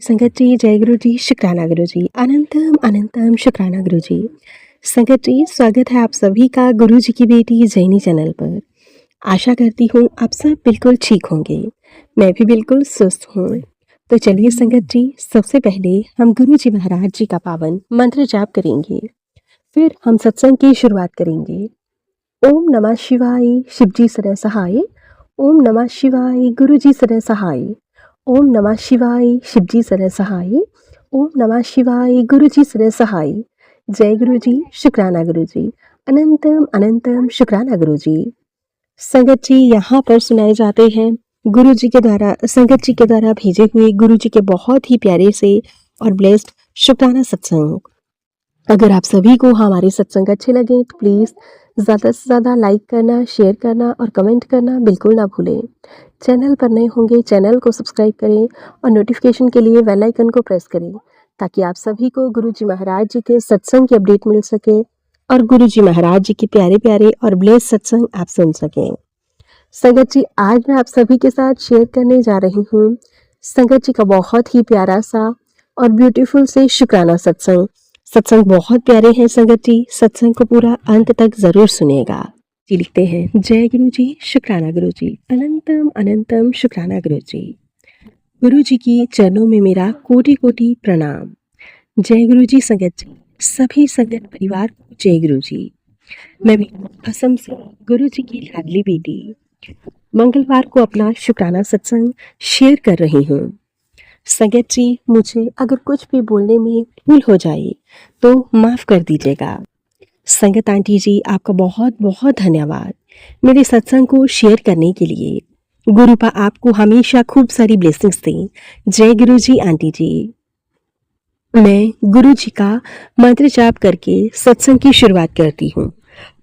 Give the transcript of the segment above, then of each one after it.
संगत जी, जय गुरु जी, शुक्राना गुरु जी, अनंतम अनंतम शुक्राना गुरु जी। संगत जी, स्वागत है आप सभी का गुरु जी की बेटी जैनी चैनल पर। आशा करती हूँ आप सब बिल्कुल ठीक होंगे। मैं भी बिल्कुल स्वस्थ हूँ। तो चलिए संगत जी, सबसे पहले हम गुरु जी महाराज जी का पावन मंत्र जाप करेंगे। फिर हम सत्संग की शुरुआत करेंगे। ओम नमः शिवाय, शिव जी सदा सहाय। ओम नमः शिवाय, गुरु जी सदा सहाय। ओम नमः शिवाय, शिव जी सदा सहाय। ओम नमः शिवाय, गुरु जी सदा सहाय। जय गुरु जी, शुक्राना गुरु जी, अनंतम अनंतम शुक्राना गुरु जी। संगत जी, यहाँ पर सुनाए जाते हैं गुरु जी के द्वारा, संगत जी के द्वारा भेजे हुए गुरु जी के बहुत ही प्यारे से और ब्लेस्ड शुक्राना सत्संग। अगर आप सभी को हमारे सत्संग अच्छे लगे तो प्लीज़ ज़्यादा से ज़्यादा लाइक करना, शेयर करना और कमेंट करना बिल्कुल ना भूलें। चैनल पर नए होंगे चैनल को सब्सक्राइब करें और नोटिफिकेशन के लिए बेल आइकन को प्रेस करें ताकि आप सभी को गुरु जी महाराज जी के सत्संग की अपडेट मिल सके और गुरु जी महाराज जी के प्यारे प्यारे और ब्लेस सत्संग आप सुन सकें। संगत जी, आज मैं आप सभी के साथ शेयर करने जा रही हूँ संगत जी का बहुत ही प्यारा सा और ब्यूटीफुल से शुक्राना सत्संग। सत्संग बहुत प्यारे हैं संगत जी, सत्संग को पूरा अंत तक जरूर सुनिएगा। जी लिखते हैं, जय गुरु जी, शुक्राना गुरु जी, अनंतम अनंतम शुक्राना गुरु जी। गुरु जी की चरणों में मेरा कोटि कोटि प्रणाम। जय गुरु जी संगत जी, सभी संगत परिवार को जय गुरु जी। मैं भी असम से गुरु जी की लाडली बेटी मंगलवार को अपना शुक्राना सत्संग शेयर कर रही हूँ। संगत जी, मुझे अगर कुछ भी बोलने में भूल हो जाए तो माफ़ कर दीजिएगा। संगत आंटी जी, आपका बहुत बहुत धन्यवाद मेरे सत्संग को शेयर करने के लिए। गुरुपा आपको हमेशा खूब सारी ब्लेसिंग्स दें। जय गुरु जी आंटी जी। मैं गुरु जी का मंत्र जाप करके सत्संग की शुरुआत करती हूँ।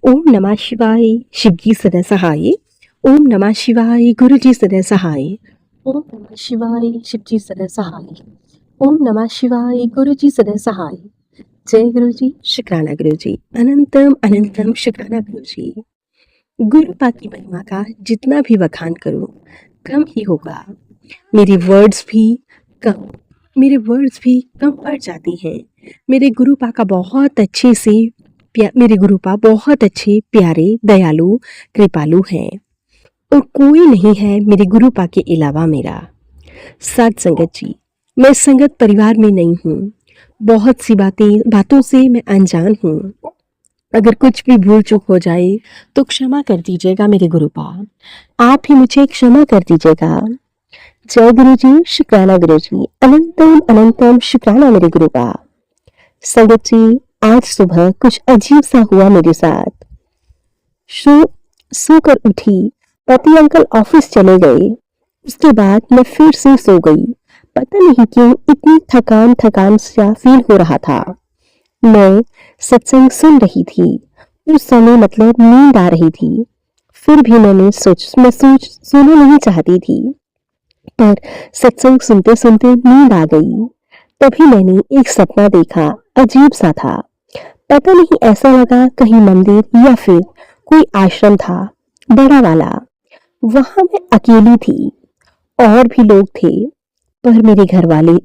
ओम नमः शिवाय, शिव जी सदा सहाय। ओम नमः शिवाय, गुरु जी सदा सहाय। ओम नमः शिवाय, शिव जी सदा सहाय। ओम नमः शिवाय, गुरु जी सदा सहाय। जय गुरु जी, शुक्राना गुरु जी, अनंतम अनंतम शुक्राना गुरु जी। गुरु पाक की महिमा का जितना भी बखान करूं कम ही होगा। मेरे वर्ड्स भी कम मेरे वर्ड्स भी कम पड़ जाती हैं। मेरे गुरु पा का बहुत अच्छे से मेरे गुरु पा बहुत अच्छे, प्यारे, दयालु, कृपालु हैं और कोई नहीं है मेरे गुरु पा के अलावा मेरा। साथ संगत जी, मैं संगत परिवार में नहीं हूँ। बहुत सी बातों से मैं अनजान हूँ। अगर कुछ भी भूल चूक हो जाए तो क्षमा कर दीजिएगा मेरे गुरुपा। आप ही मुझे क्षमा कर दीजिएगा। जय गुरु जी, शुक्राना गुरु जी, अनंतम अनंतम शुक्राना मेरे गुरुपा। संगत जी, आज सुबह कुछ अजीब सा हुआ मेरे साथ। सोकर उठी, पति अंकल ऑफिस चले गए। उसके बाद मैं फिर से सो गई। पता नहीं क्यों इतनी थकान थकान सा फील हो रहा था। मैं सत्संग सुन रही थी। उस समय मतलब नींद आ रही थी। फिर भी मैं सोना नहीं चाहती थी, पर सत्संग सुनते सुनते नींद आ गई। तभी मैंने एक सपना देखा, अजीब सा था। पता नहीं, ऐसा लगा कहीं मंदिर या फिर कोई आश्रम था, बड़ा वाला। वहां मैं अकेली थी, और भी लोग थे, पर मेरे घर वालों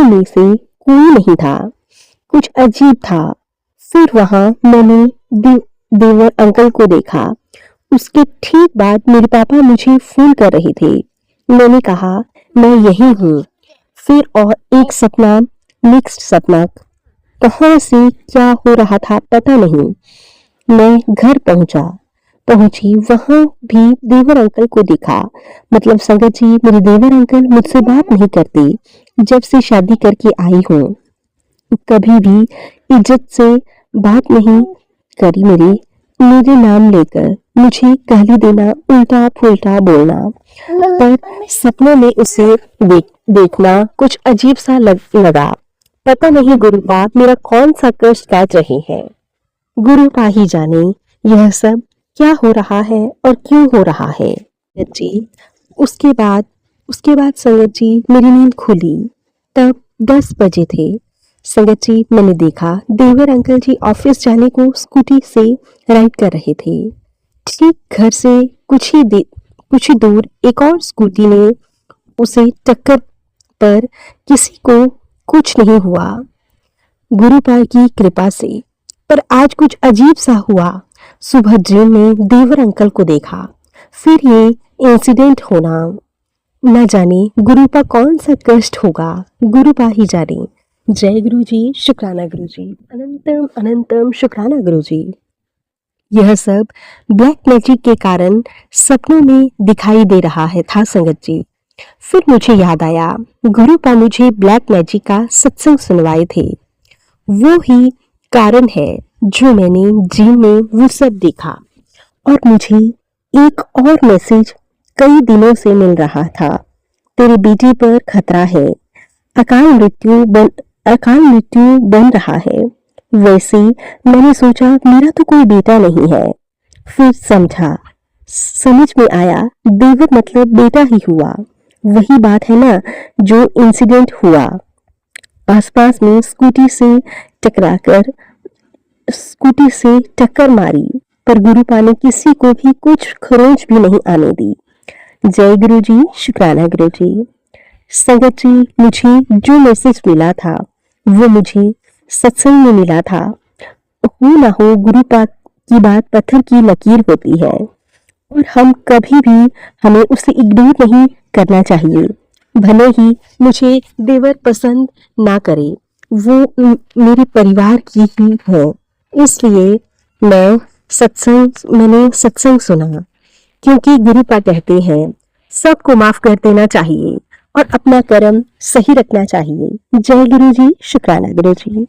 में से कोई नहीं था। कुछ अजीब था। फिर वहां मैंने देवर अंकल को देखा। उसके ठीक बाद मेरे पापा मुझे फोन कर रहे थे। मैंने कहा मैं यही हूँ। फिर और एक सपना, नेक्स्ट सपना, कहाँ से क्या हो रहा था पता नहीं। मैं घर पहुंची, वहां भी देवर अंकल को देखा। मतलब संगत जी, मेरे देवर अंकल मुझसे बात नहीं करते जब से शादी करके आई हूँ। कभी भी इज्जत से बात नहीं करी। मेरे नाम लेकर मुझे गाली देना, उल्टा फुल्टा बोलना। पर सपनों में उसे देखना कुछ अजीब सा लगा। पता नहीं गुरुपा मेरा कौन सा कष्ट काट रहे हैं। गुरुपा ही जाने यह सब क्या हो रहा है और क्यों हो रहा है। जी, उसके बाद संगत जी मेरी नींद खुली। तब 10 बजे थे। संगत जी, मैंने देखा देवर अंकल जी ऑफिस जाने को स्कूटी से राइड कर रहे थे। ठीक घर से कुछ ही दूर एक और स्कूटी ने उसे टक्कर पर किसी को कुछ नहीं हुआ गुरुपाल की कृपा से। पर आज कुछ अजीब सा हुआ। सुबह ड्रीम में देवर अंकल को देखा, फिर ये इंसिडेंट होना। न जाने गुरुपा कौन सा कष्ट होगा, गुरुपा ही जाने। जय गुरु जी, शुक्राना गुरु जी, अनंतम अनंतम शुक्राना गुरु जी। यह सब ब्लैक मैजिक के कारण सपनों में दिखाई दे रहा है था संगत जी। फिर मुझे याद आया, गुरुपा मुझे ब्लैक मैजिक का सत्संग सुनवाए थे। वो ही कारण है जो मैंने ड्रीम में वो सब देखा। और मुझे एक और मैसेज कई दिनों से मिल रहा था, तेरे बेटे पर खतरा है, अकाल मृत्यु बन रहा है। वैसे मैंने सोचा मेरा तो कोई बेटा नहीं है। फिर समझ में आया देवर मतलब बेटा ही हुआ। वही बात है ना जो इंसिडेंट हुआ। आसपास में स्कूटी से टक्कर मारी, पर गुरुपा ने किसी को भी कुछ खरोंच भी नहीं आने दी। जय गुरु जी, शुक्राना गुरु जी। संगत जी, मुझे जो मैसेज मिला था वो मुझे सत्संग में मिला था। हो ना हो गुरुपा की बात पत्थर की लकीर होती है और हमें उसे इग्नोर नहीं करना चाहिए। भले ही मुझे देवर पसंद ना करे, वो मेरे परिवार की ही है। इसलिए मैंने सत्संग सुना, क्योंकि गुरुपा कहते हैं सबको माफ कर देना चाहिए और अपना कर्म सही रखना चाहिए। जय गुरु जी, शुक्राना गुरु जी।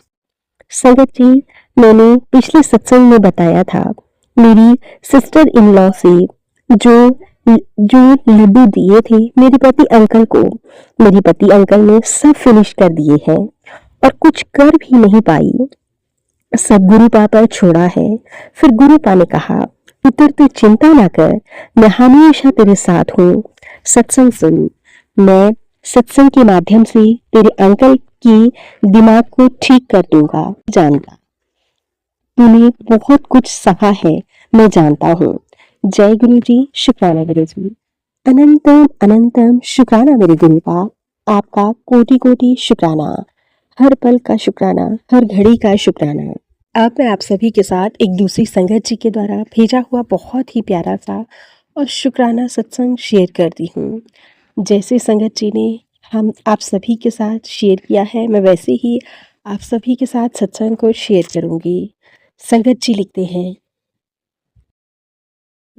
संगत जी, मैंने पिछले सत्संग में बताया था मेरी सिस्टर इन लॉ से जो लड्डू दिए थे मेरे पति अंकल को, मेरे पति अंकल ने सब फिनिश कर दिए हैं और कुछ कर भी नहीं पाई, सब गुरुपा पर छोड़ा है। फिर गुरुपा ने कहा, पुत्र तू चिंता ना कर, मैं हमेशा तेरे साथ हूँ। सत्संग सुन, मैं सत्संग के माध्यम से तेरे अंकल की दिमाग को ठीक कर दूंगा। जानता तूने बहुत कुछ सहा है, मैं जानता हूँ। जय गुरु जी, शुक्राना गुरु जी। अनंतम अनंतम शुक्राना मेरे गुरुपा, आपका कोटि कोटि शुक्राना, हर पल का शुक्राना, हर घड़ी का शुक्राना। अब मैं आप सभी के साथ एक दूसरी संगत जी के द्वारा भेजा हुआ बहुत ही प्यारा सा और शुक्राना सत्संग शेयर करती हूँ। जैसे संगत जी ने आप सभी के साथ शेयर किया है, मैं वैसे ही आप सभी के साथ सत्संग को शेयर करूँगी। संगत जी लिखते हैं,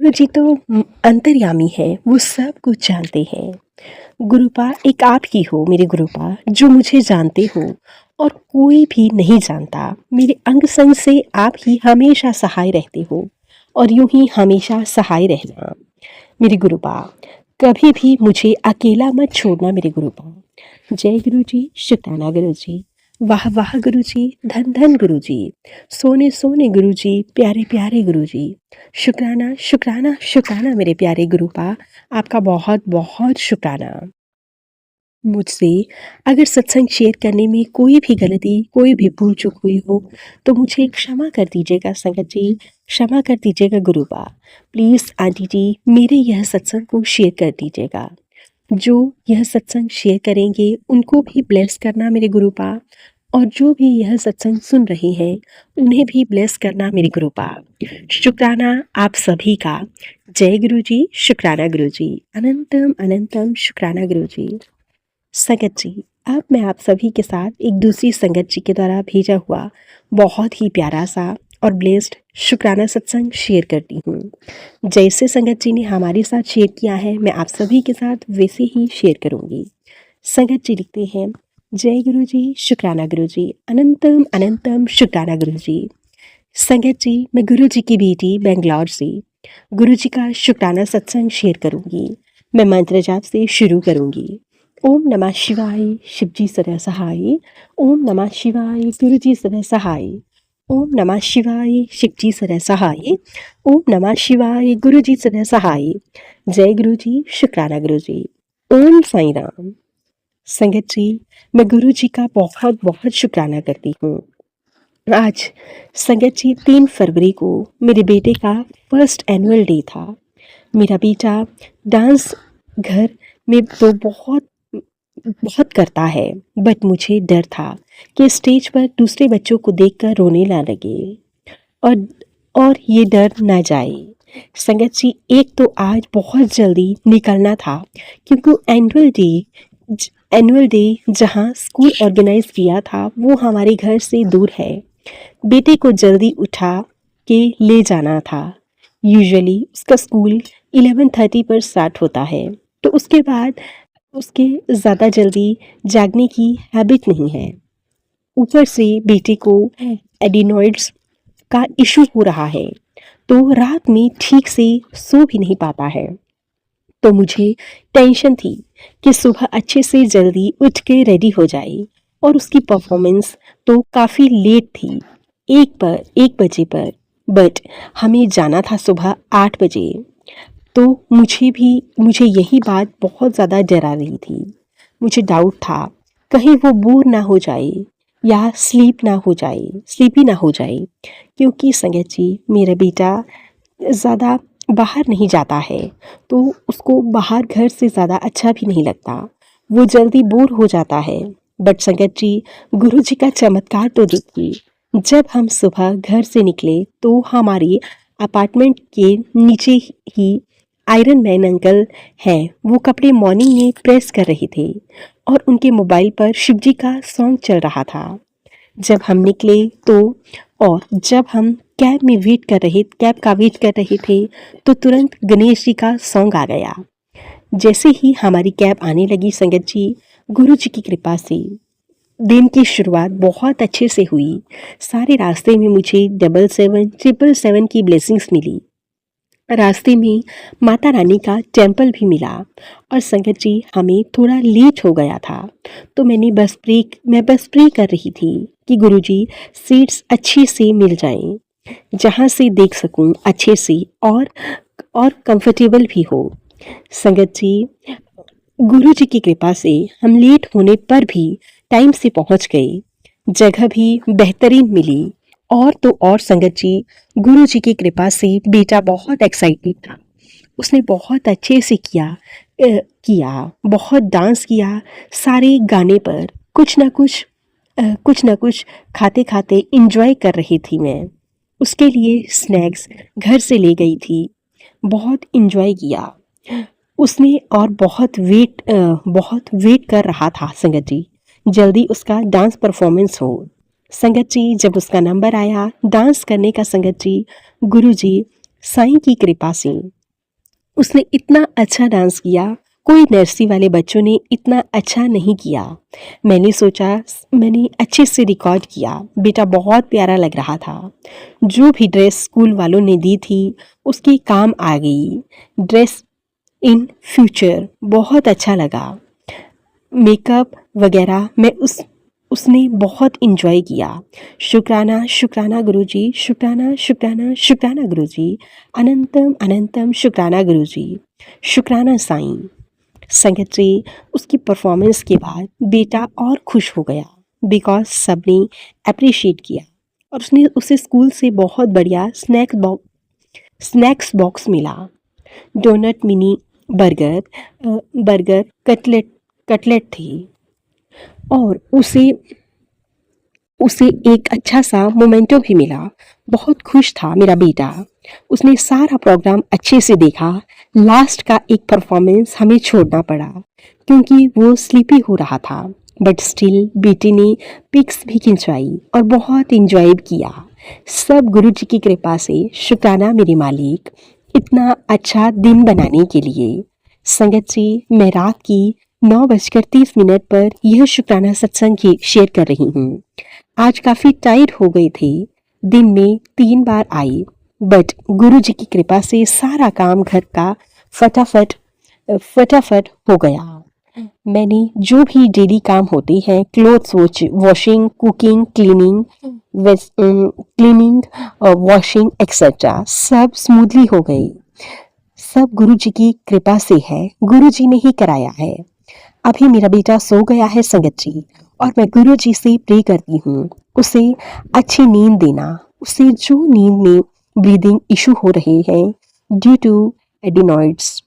गुरु जी तो अंतर्यामी है, वो सब कुछ जानते हैं। गुरुपा एक आप ही हो मेरे गुरुपा, जो मुझे जानते हो और कोई भी नहीं जानता। मेरे अंग संग से आप ही हमेशा सहाय रहते हो और यूं ही हमेशा सहाय रहना मेरे गुरुपा। कभी भी मुझे अकेला मत छोड़ना मेरे गुरुपा। जय गुरु जी, शुक्राना गुरु जी। वाह वाह गुरु जी, धन धन गुरु जी, सोने सोने गुरु जी, प्यारे प्यारे गुरु जी। शुक्राना शुक्राना शुक्राना मेरे प्यारे गुरुपा, आपका बहुत बहुत शुक्राना। मुझसे अगर सत्संग शेयर करने में कोई भी गलती, कोई भी भूल चूक हुई हो तो मुझे क्षमा कर दीजिएगा संगत जी, क्षमा कर दीजिएगा गुरुपा। प्लीज़ आंटी जी, मेरे यह सत्संग को शेयर कर दीजिएगा। जो यह सत्संग शेयर करेंगे उनको भी ब्लेस करना मेरे गुरुपा, और जो भी यह सत्संग सुन रहे हैं उन्हें भी ब्लेस करना मेरे गुरुपा। शुक्राना आप सभी का। जय गुरु जी, शुक्राना गुरु जी, अनंतम अनंतम शुक्राना गुरु जी। संगत जी, अब मैं आप सभी के साथ एक दूसरी संगत जी के द्वारा भेजा हुआ बहुत ही प्यारा सा और ब्लेस्ड शुक्राना सत्संग शेयर करती हूँ। जैसे संगत जी ने हमारे साथ शेयर किया है, मैं आप सभी के साथ वैसे ही शेयर करूँगी। संगत जी लिखते हैं, जय गुरु जी, शुक्राना गुरु जी, अनंतम अनंतम शुक्राना गुरु जी। संगत जी, मैं गुरु जी की बेटी बेंगलौर से गुरु जी का शुक्राना सत्संग शेयर करूँगी। मैं मंत्र जाप से शुरू करूँगी। ओम नमः शिवाय, शिवजी सदा सहाय। ओम नमः शिवाय, गुरु जी सदा सहाय। ओम नमः शिवाय, शिवजी सदा सहाय। ओम नमः शिवाय, गुरु जी सदा सहाय। जय गुरु जी, शुक्राना गुरु जी। ओम साईं राम। संगत जी, मैं गुरु जी का बहुत बहुत शुक्राना करती हूँ। आज संगत जी 3 फरवरी को मेरे बेटे का फर्स्ट एनुअल डे था। मेरा बेटा डांस घर में तो बहुत बहुत करता है, बट मुझे डर था कि स्टेज पर दूसरे बच्चों को देखकर रोने ना लगे और और ये डर ना जाए। संगत जी, एक तो आज बहुत जल्दी निकलना था क्योंकि एनुअल डे जहाँ स्कूल ऑर्गेनाइज किया था वो हमारे घर से दूर है। बेटे को जल्दी उठा के ले जाना था। यूजुअली उसका स्कूल 11:30 पर स्टार्ट होता है, तो उसके बाद उसके ज़्यादा जल्दी जागने की हैबिट नहीं है। ऊपर से बेटे को एडिनॉइड्स का इशू हो रहा है, तो रात में ठीक से सो भी नहीं पाता है। तो मुझे टेंशन थी कि सुबह अच्छे से जल्दी उठ के रेडी हो जाए, और उसकी परफॉर्मेंस तो काफ़ी लेट थी, 1 बजे पर। बट हमें जाना था सुबह 8 बजे। तो मुझे यही बात बहुत ज़्यादा डरा रही थी। मुझे डाउट था कहीं वो बोर ना हो जाए या स्लीपी ना हो जाए, क्योंकि संगत जी मेरा बेटा ज़्यादा बाहर नहीं जाता है, तो उसको बाहर घर से ज़्यादा अच्छा भी नहीं लगता, वो जल्दी बोर हो जाता है। बट संगत जी, गुरु जी का चमत्कार तो देखिए, जब हम सुबह घर से निकले तो हमारे अपार्टमेंट के नीचे ही आयरन मैन अंकल हैं, वो कपड़े मॉर्निंग में प्रेस कर रहे थे और उनके मोबाइल पर शिव जी का सॉन्ग चल रहा था। जब हम निकले तो और जब हम कैब का वेट कर रहे थे तो तुरंत गणेश जी का सॉन्ग आ गया। जैसे ही हमारी कैब आने लगी संगत जी, गुरु जी की कृपा से दिन की शुरुआत बहुत अच्छे से हुई। सारे रास्ते में मुझे 777 की ब्लेसिंग्स मिली। रास्ते में माता रानी का टेम्पल भी मिला, और संगत जी हमें थोड़ा लेट हो गया था, तो मैं बस प्रे कर रही थी कि गुरुजी सीट्स अच्छी से मिल जाएं, जहाँ से देख सकूं अच्छे से और कंफर्टेबल भी हो। संगत जी, गुरु जी की कृपा से हम लेट होने पर भी टाइम से पहुंच गए। जगह भी बेहतरीन मिली, और तो और संगत जी, गुरु जी की कृपा से बेटा बहुत एक्साइटेड था। उसने बहुत अच्छे से किया, बहुत डांस किया सारे गाने पर। कुछ ना कुछ खाते खाते इंजॉय कर रही थी मैं। उसके लिए स्नैक्स घर से ले गई थी, बहुत इंजॉय किया उसने, और बहुत वेट कर रहा था संगत जी, जल्दी उसका डांस परफॉर्मेंस हो। संगत जी, जब उसका नंबर आया डांस करने का संगत जी, गुरु जी साईं की कृपा से उसने इतना अच्छा डांस किया, कोई नर्सरी वाले बच्चों ने इतना अच्छा नहीं किया। मैंने सोचा मैंने अच्छे से रिकॉर्ड किया, बेटा बहुत प्यारा लग रहा था। जो भी ड्रेस स्कूल वालों ने दी थी उसकी काम आ गई। ड्रेस इन फ्यूचर बहुत अच्छा लगा। मेकअप वगैरह उसने बहुत इंजॉय किया। शुक्राना शुक्राना गुरुजी, शुक्राना शुक्राना शुक्राना गुरुजी, अनंतम अनंतम शुक्राना गुरुजी, शुक्राना साईं। संगत जी, उसकी परफॉर्मेंस के बाद बेटा और खुश हो गया, बिकॉज सबने अप्रिशिएट किया, और उसे स्कूल से बहुत बढ़िया स्नैक्स बॉक्स मिला। डोनट, मिनी बर्गर, कटलेट थी, और उसे एक अच्छा सा मोमेंटो भी मिला। बहुत खुश था मेरा बेटा। उसने सारा प्रोग्राम अच्छे से देखा। लास्ट का एक परफॉर्मेंस हमें छोड़ना पड़ा क्योंकि वो स्लीपी हो रहा था, बट स्टिल बेटे ने पिक्स भी खिंचवाई और बहुत इंजॉय किया। सब गुरु जी की कृपा से। शुक्राना मेरे मालिक, इतना अच्छा दिन बनाने के लिए। संगत जी, मैं रात की 9:30 पर यह शुक्राना सत्संग शेयर कर रही हूँ। आज काफ़ी टाइट हो गए थे, दिन में 3 बार आई, बट गुरु जी की कृपा से सारा काम घर का फटाफट हो गया। मैंने जो भी डेली काम होते हैं, क्लोथ्स वॉशिंग, कुकिंग, क्लीनिंग और वॉशिंग एक्सेट्रा, सब स्मूथली हो गई। सब गुरु जी की कृपा से है, गुरु जी ने ही कराया है। अभी मेरा बेटा सो गया है संगत जी, और मैं गुरु जी से प्रे करती हूँ उसे अच्छी नींद देना। उसे जो नींद में ब्रीदिंग इशू हो रहे हैं ड्यू टू एडिनॉइड्स,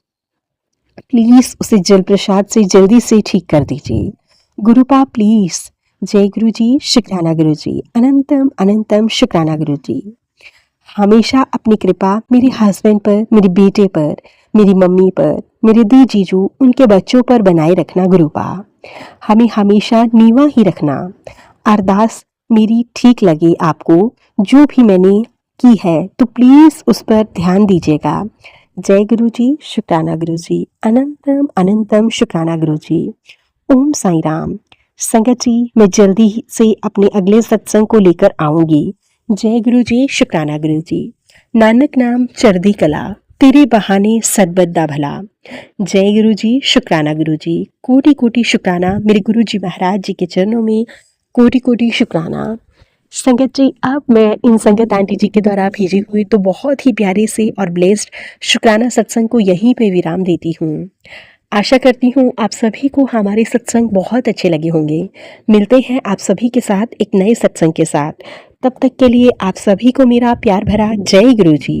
प्लीज़ उसे जल प्रसाद से जल्दी से ठीक कर दीजिए। गुरुपा प्लीज़। जय गुरु जी, शुक्राना गुरु जी, अनंतम अनंतम शुक्राना गुरु जी। हमेशा अपनी कृपा मेरे हस्बैंड पर, मेरे बेटे पर, मेरी मम्मी पर, मेरे दी जीजू, उनके बच्चों पर बनाए रखना गुरुपा। हमें हमेशा नीवा ही रखना। अरदास मेरी ठीक लगे आपको, जो भी मैंने की है तो प्लीज़ उस पर ध्यान दीजिएगा। जय गुरु जी, शुक्राना गुरु जी, अनंतम अनंतम शुक्राना गुरु जी। ओम साई राम। संगत जी, मैं जल्दी से अपने अगले सत्संग को लेकर आऊंगी। जय गुरु जी, शुक्राना गुरु जी। नानक नाम चढ़दी कला, तेरे बहाने सदबद्दा भला। जय गुरु जी, शुक्राना गुरु जी। कोटि कोटि शुक्राना मेरे गुरु जी महाराज जी के चरणों में, कोटि कोटि शुक्राना। संगत जी, अब मैं इन संगत आंटी जी के द्वारा भेजी हुई तो बहुत ही प्यारे से और ब्लेस्ड शुक्राना सत्संग को यहीं पे विराम देती हूँ। आशा करती हूँ आप सभी को हमारे सत्संग बहुत अच्छे लगे होंगे। मिलते हैं आप सभी के साथ एक नए सत्संग के साथ। तब तक के लिए आप सभी को मेरा प्यार भरा जय गुरु जी।